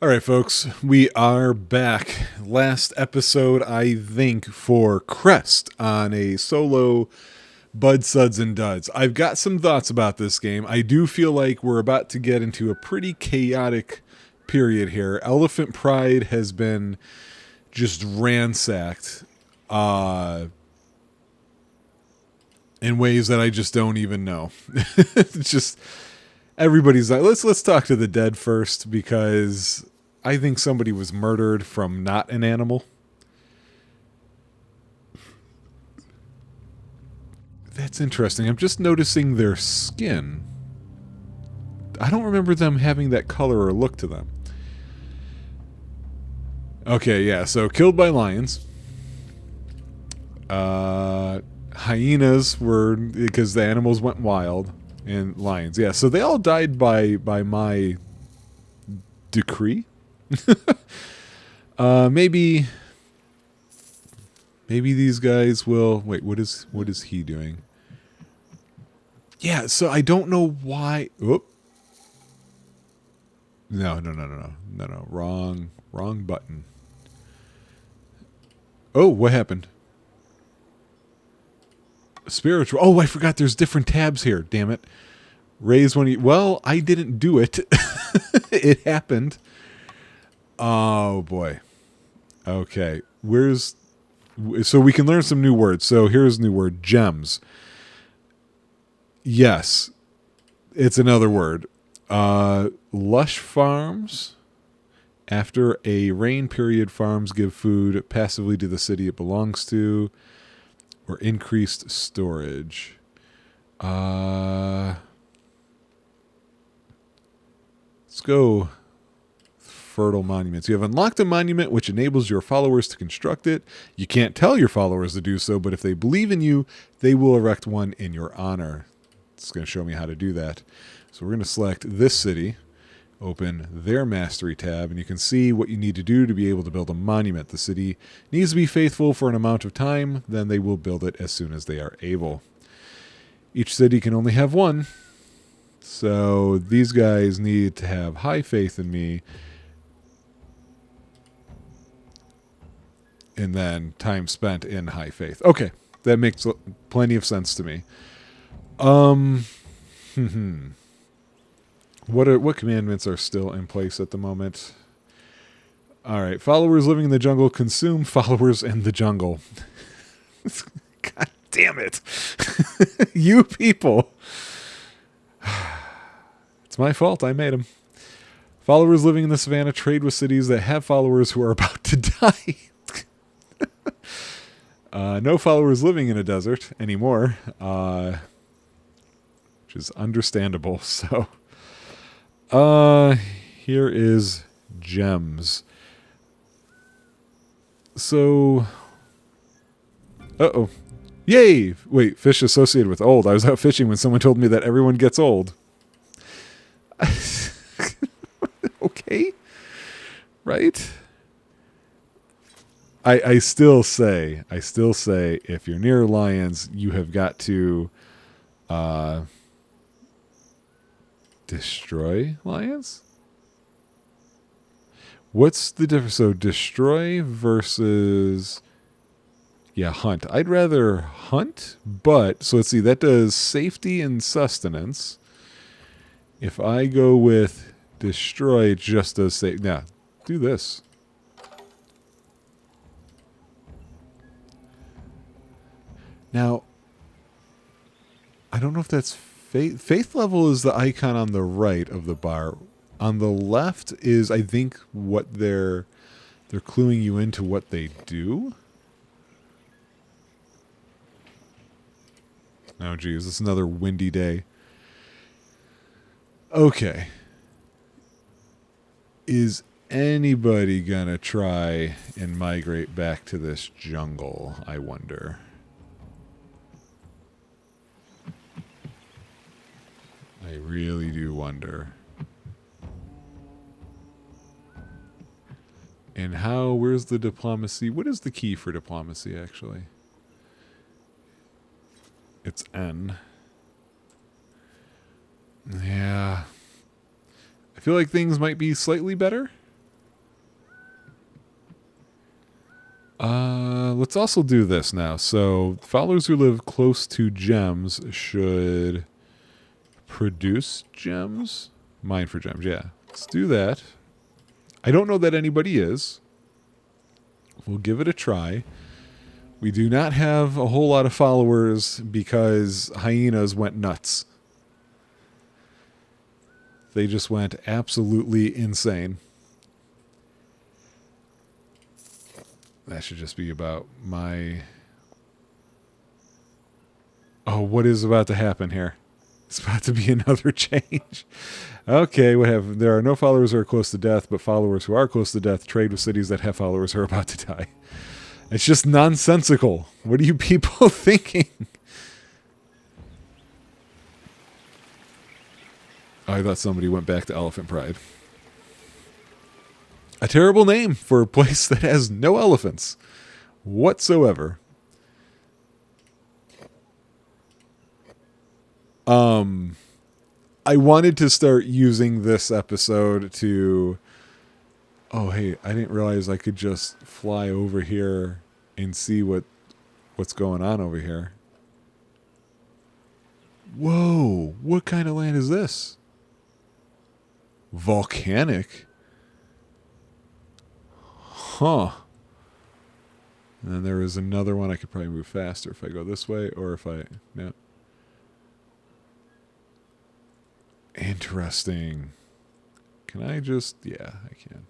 All right, folks, we are back. Last episode, I think, for Crest on a solo Bud, Suds, and Duds. I've got some thoughts about this game. I do feel like we're about to get into a pretty chaotic period here. Elephant Pride has been just ransacked in ways that I just don't even know. It's just everybody's like, let's talk to the dead first, because I think somebody was murdered from not an animal. That's interesting. I'm just noticing their skin. I don't remember them having that color or look to them. Okay, yeah, so killed by lions. Hyenas were because the animals went wild, and lions. Yeah, so they all died by my decree. Maybe these guys will wait. What is he doing? Yeah, so I don't know why. Oop. No. Wrong button. Oh, what happened? Spiritual. Oh, I forgot there's different tabs here. Damn it. Raise when you. Well, I didn't do it. It happened. Oh, boy. Okay. So we can learn some new words. So here's a new word. Gems. Yes. It's another word. Lush farms. After a rain period, farms give food passively to the city it belongs to, or increased storage. Let's go fertile monuments. You have unlocked a monument which enables your followers to construct it. You can't tell your followers to do so, but if they believe in you, they will erect one in your honor. It's going to show me how to do that. So we're going to select this city. Open their mastery tab, and you can see what you need to do to be able to build a monument. The city needs to be faithful for an amount of time, then they will build it as soon as they are able. Each city can only have one, so these guys need to have high faith in me, and then time spent in high faith. Okay, that makes plenty of sense to me. What commandments are still in place at the moment? All right. Followers living in the jungle consume followers in the jungle. God damn it. You people. It's my fault. I made them. Followers living in the savannah trade with cities that have followers who are about to die. No followers living in a desert anymore, which is understandable. So. Here is gems. So, yay! Wait, fish associated with old. I was out fishing when someone told me that everyone gets old. Okay, right? I still say, if you're near lions, you have got to, destroy lions? What's the difference? So destroy versus hunt. I'd rather hunt, but so let's see, that does safety and sustenance. If I go with destroy, it just does safety. Now, do this. Now, I don't know if that's faith level is the icon on the right of the bar. On the left is, I think, what they're cluing you into what they do. Oh, geez, it's another windy day. Okay. Is anybody gonna try and migrate back to this jungle, I wonder? I really do wonder. And where's the diplomacy? What is the key for diplomacy, actually? It's N. Yeah. I feel like things might be slightly better. Let's also do this now. So followers who live close to gems should produce gems. Mine for gems, yeah. Let's do that. I don't know that anybody is. We'll give it a try. We do not have a whole lot of followers because hyenas went nuts. They just went absolutely insane. That should just be about my... Oh, what is about to happen here? It's about to be another change. Okay, what have... There are no followers who are close to death, but followers who are close to death trade with cities that have followers who are about to die. It's just nonsensical. What are you people thinking? I thought somebody went back to Elephant Pride. A terrible name for a place that has no elephants whatsoever. I wanted to start using this episode to... Oh, hey, I didn't realize I could just fly over here and see what's going on over here. Whoa, what kind of land is this? Volcanic? Huh. And then there is another one I could probably move faster if I go this way or if I... No. Interesting. Can I just... Yeah, I can.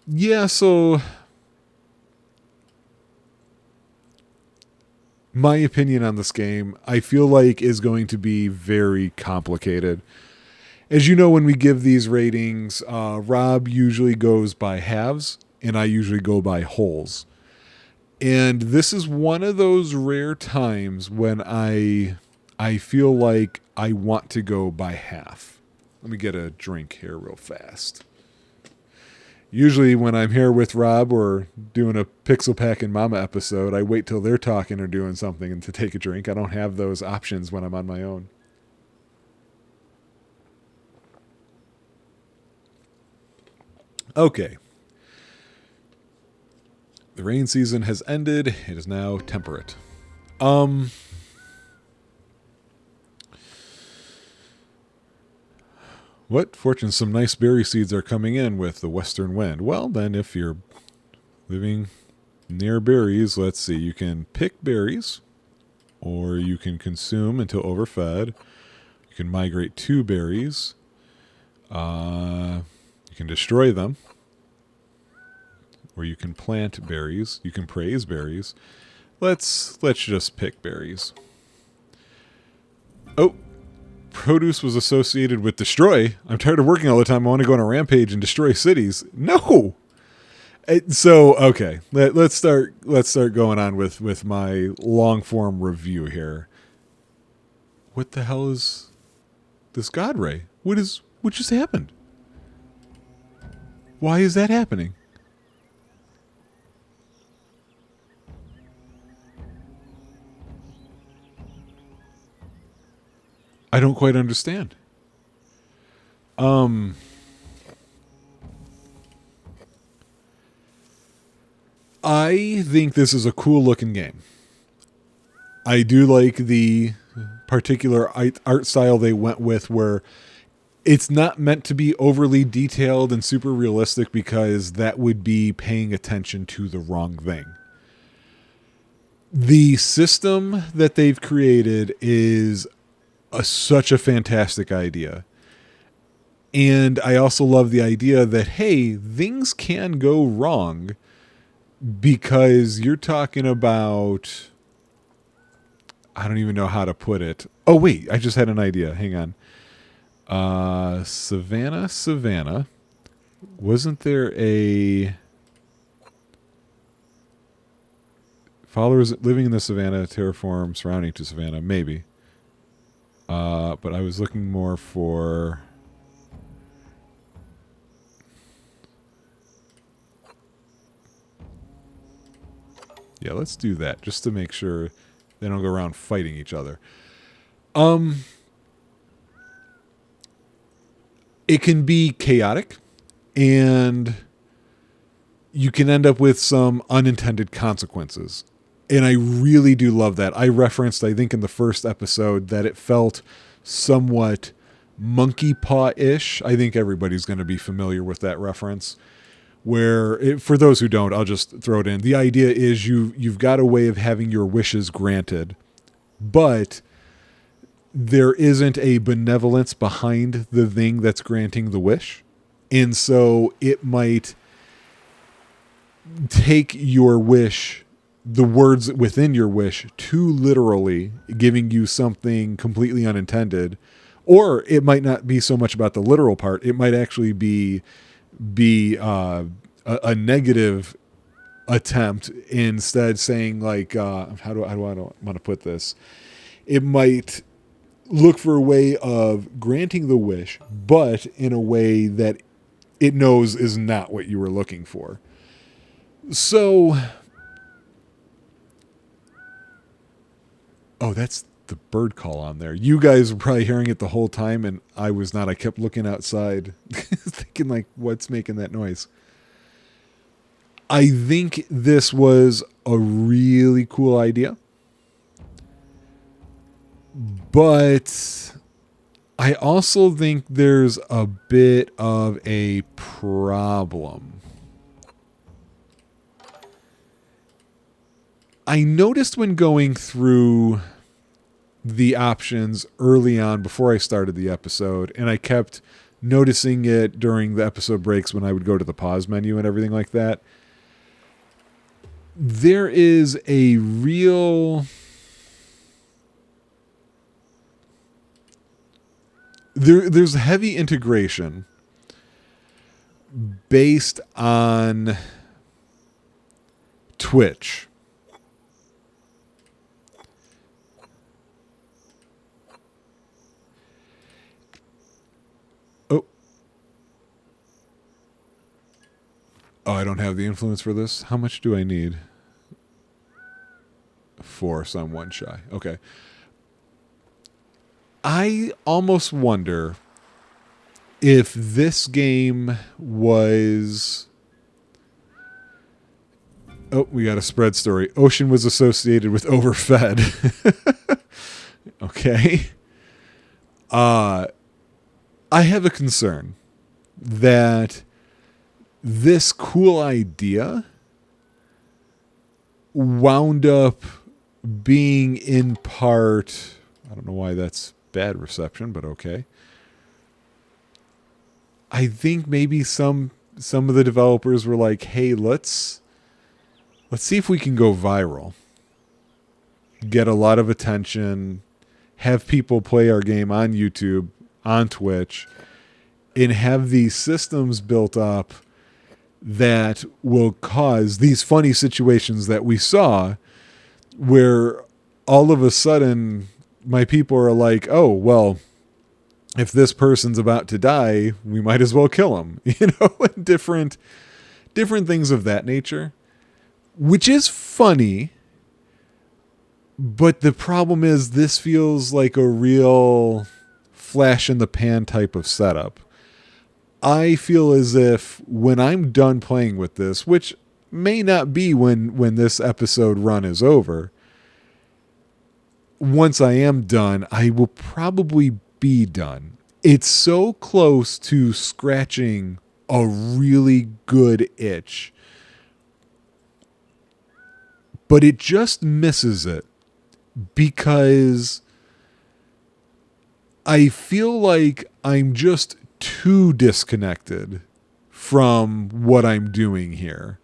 Yeah, so... My opinion on this game, I feel like is going to be very complicated. As you know, when we give these ratings, Rob usually goes by halves, and I usually go by wholes. And this is one of those rare times when I feel like I want to go by half. Let me get a drink here real fast. Usually when I'm here with Rob or doing a Pixel Pack and Mama episode, I wait till they're talking or doing something and to take a drink. I don't have those options when I'm on my own. Okay. The rain season has ended. It is now temperate. What? Fortune, some nice berry seeds are coming in with the western wind. Well, then, if you're living near berries, let's see. You can pick berries, or you can consume until overfed. You can migrate to berries. You can destroy them. Or you can plant berries. You can praise berries. Let's just pick berries. Oh. Produce was associated with destroy. I'm tired of working all the time. I want to go on a rampage and destroy cities. No. So okay, let's start going on with my long form review here. What the hell is this God Ray? What just happened? Why is that happening? I don't quite understand. I think this is a cool looking game. I do like the particular art style they went with, where it's not meant to be overly detailed and super realistic because that would be paying attention to the wrong thing. The system that they've created is such a fantastic idea. And I also love the idea that, hey, things can go wrong because you're talking about... I don't even know how to put it. Oh, wait, I just had an idea. Hang on. Savannah. Wasn't there a... Followers living in the savannah, terraform surrounding to savannah? Maybe. But I was looking more for... Yeah, let's do that, just to make sure they don't go around fighting each other. It can be chaotic, and you can end up with some unintended consequences. And I really do love that. I referenced, I think in the first episode, that it felt somewhat monkey paw-ish. I think everybody's going to be familiar with that reference. For those who don't, I'll just throw it in. The idea is you've got a way of having your wishes granted, but there isn't a benevolence behind the thing that's granting the wish. And so it might take your wish, the words within your wish, too literally, giving you something completely unintended. Or it might not be so much about the literal part. It might actually be a negative attempt, instead saying like, how do I want to put this? It might look for a way of granting the wish, but in a way that it knows is not what you were looking for. So, that's the bird call on there. You guys were probably hearing it the whole time, and I was not. I kept looking outside, thinking like, what's making that noise? I think this was a really cool idea, but I also think there's a bit of a problem. I noticed when going through the options early on before I started the episode, and I kept noticing it during the episode breaks when I would go to the pause menu and everything like that. There is a real... There's heavy integration based on Twitch. Oh, I don't have the influence for this. How much do I need? 4, so I'm 1 shy. Okay. I almost wonder if this game was... Oh, we got a spread story. Ocean was associated with overfed. Okay. I have a concern that this cool idea wound up being in part... I don't know why that's bad reception, but okay. I think maybe some of the developers were like, hey, let's see if we can go viral. Get a lot of attention, have people play our game on YouTube, on Twitch, and have these systems built up that will cause these funny situations that we saw, where all of a sudden my people are like, oh, well, if this person's about to die, we might as well kill him, and different things of that nature, which is funny. But the problem is this feels like a real flash in the pan type of setup. I feel as if when I'm done playing with this, which may not be when this episode run is over, once I am done, I will probably be done. It's so close to scratching a really good itch, but it just misses it because I feel like I'm just too disconnected from what I'm doing here.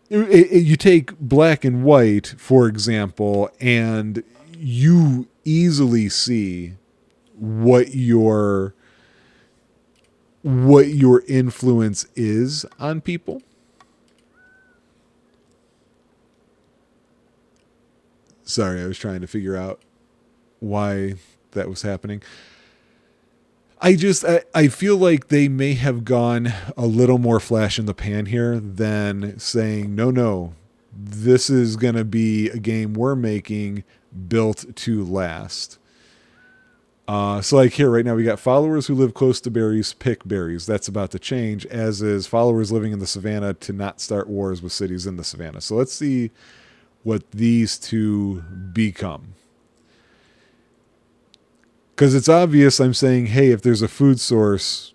You take Black and White, for example, and you easily see what your influence is on people. Sorry, I was trying to figure out why that was happening. I feel like they may have gone a little more flash in the pan here than saying, no, this is going to be a game we're making built to last. So like here right now, we got followers who live close to berries pick berries. That's about to change, as is followers living in the savannah to not start wars with cities in the savannah. So let's see what these two become. Because it's obvious I'm saying, hey, if there's a food source,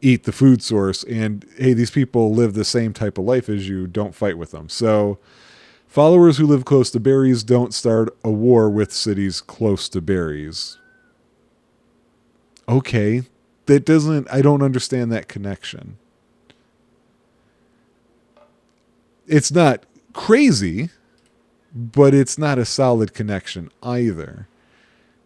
eat the food source. And hey, these people live the same type of life as you, don't fight with them. So followers who live close to berries don't start a war with cities close to berries. Okay, I don't understand that connection. It's not crazy, but it's not a solid connection either.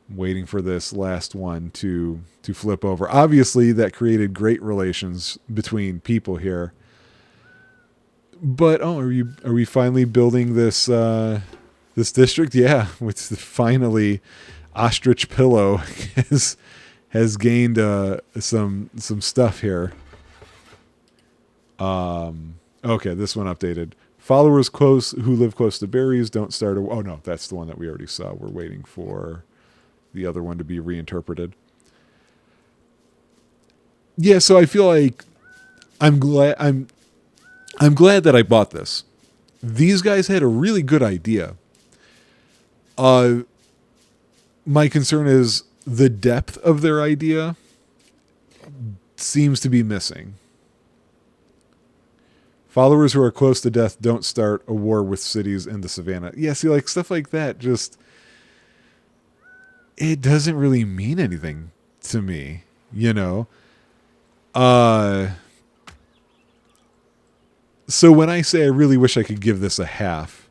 I'm waiting for this last one to flip over. Obviously, that created great relations between people here. But are we finally building this this district? Yeah, with finally Ostrich Pillow has gained some stuff here. Okay, this one updated. Followers who live close to berries don't start. Oh no, that's the one that we already saw. We're waiting for the other one to be reinterpreted. Yeah, so I feel like I'm glad that I bought this. These guys had a really good idea. My concern is the depth of their idea seems to be missing. Followers who are close to death don't start a war with cities in the savannah. Yeah, see, like stuff like that just, it doesn't really mean anything to me, you know? So when I say I really wish I could give this a half,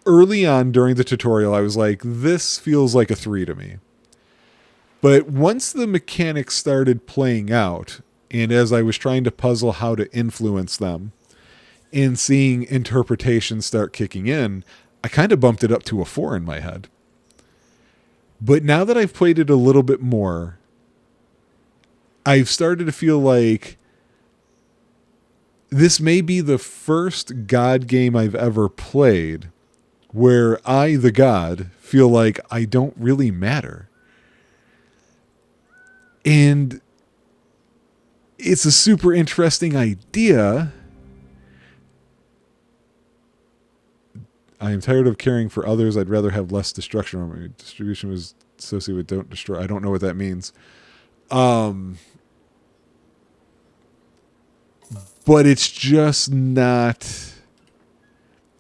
early on during the tutorial, I was like, this feels like a 3 to me. But once the mechanics started playing out, and as I was trying to puzzle how to influence them, and seeing interpretations start kicking in, I kind of bumped it up to a 4 in my head. But now that I've played it a little bit more, I've started to feel like this may be the first God game I've ever played where I, the God, feel like I don't really matter. And it's a super interesting idea. I am tired of caring for others. I'd rather have less destruction. Distribution was associated with don't destroy. I don't know what that means. But it's just not,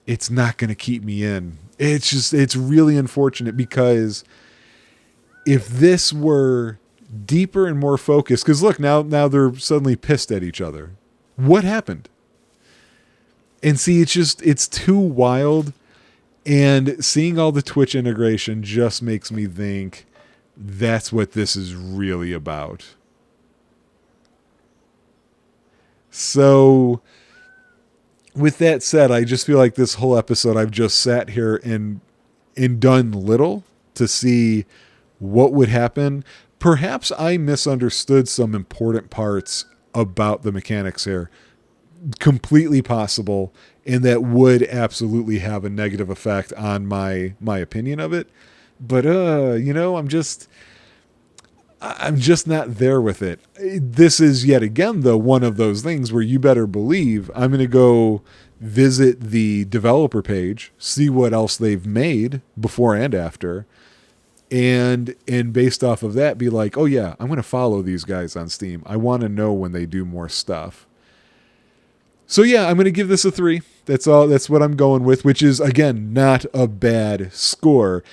it's not going to keep me in. It's really unfortunate because if this were deeper and more focused, because look, now they're suddenly pissed at each other. What happened? And see, it's too wild. And seeing all the Twitch integration just makes me think that's what this is really about. So with that said, I just feel like this whole episode I've just sat here and done little to see what would happen. Perhaps I misunderstood some important parts about the mechanics here. Completely possible, and that would absolutely have a negative effect on my opinion of it. But I'm just not there with it. This is yet again, though, one of those things where you better believe I'm going to go visit the developer page, see what else they've made before and after, and based off of that, be like, oh yeah, I'm going to follow these guys on Steam. I want to know when they do more stuff. So yeah, I'm going to give this a 3. That's all. That's what I'm going with, which is, again, not a bad score.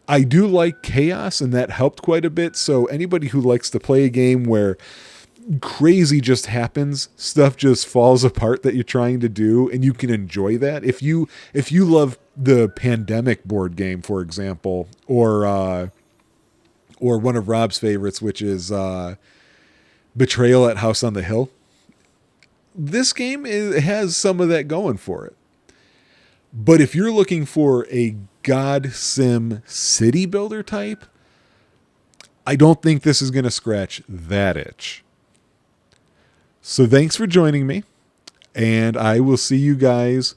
I do like chaos, and that helped quite a bit. So anybody who likes to play a game where crazy just happens, stuff just falls apart that you're trying to do, and you can enjoy that. If you love the Pandemic board game, for example, or one of Rob's favorites, which is Betrayal at House on the Hill, this game has some of that going for it. But if you're looking for a God Sim city builder type, I don't think this is going to scratch that itch. So thanks for joining me, and I will see you guys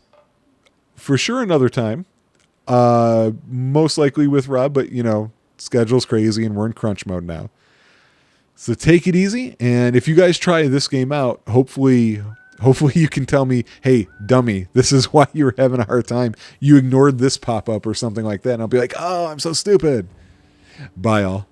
for sure another time. Most likely with Rob, but schedule's crazy and we're in crunch mode now. So take it easy. And if you guys try this game out, hopefully you can tell me, hey, dummy, this is why you were having a hard time. You ignored this pop-up or something like that. And I'll be like, oh, I'm so stupid. Bye, all.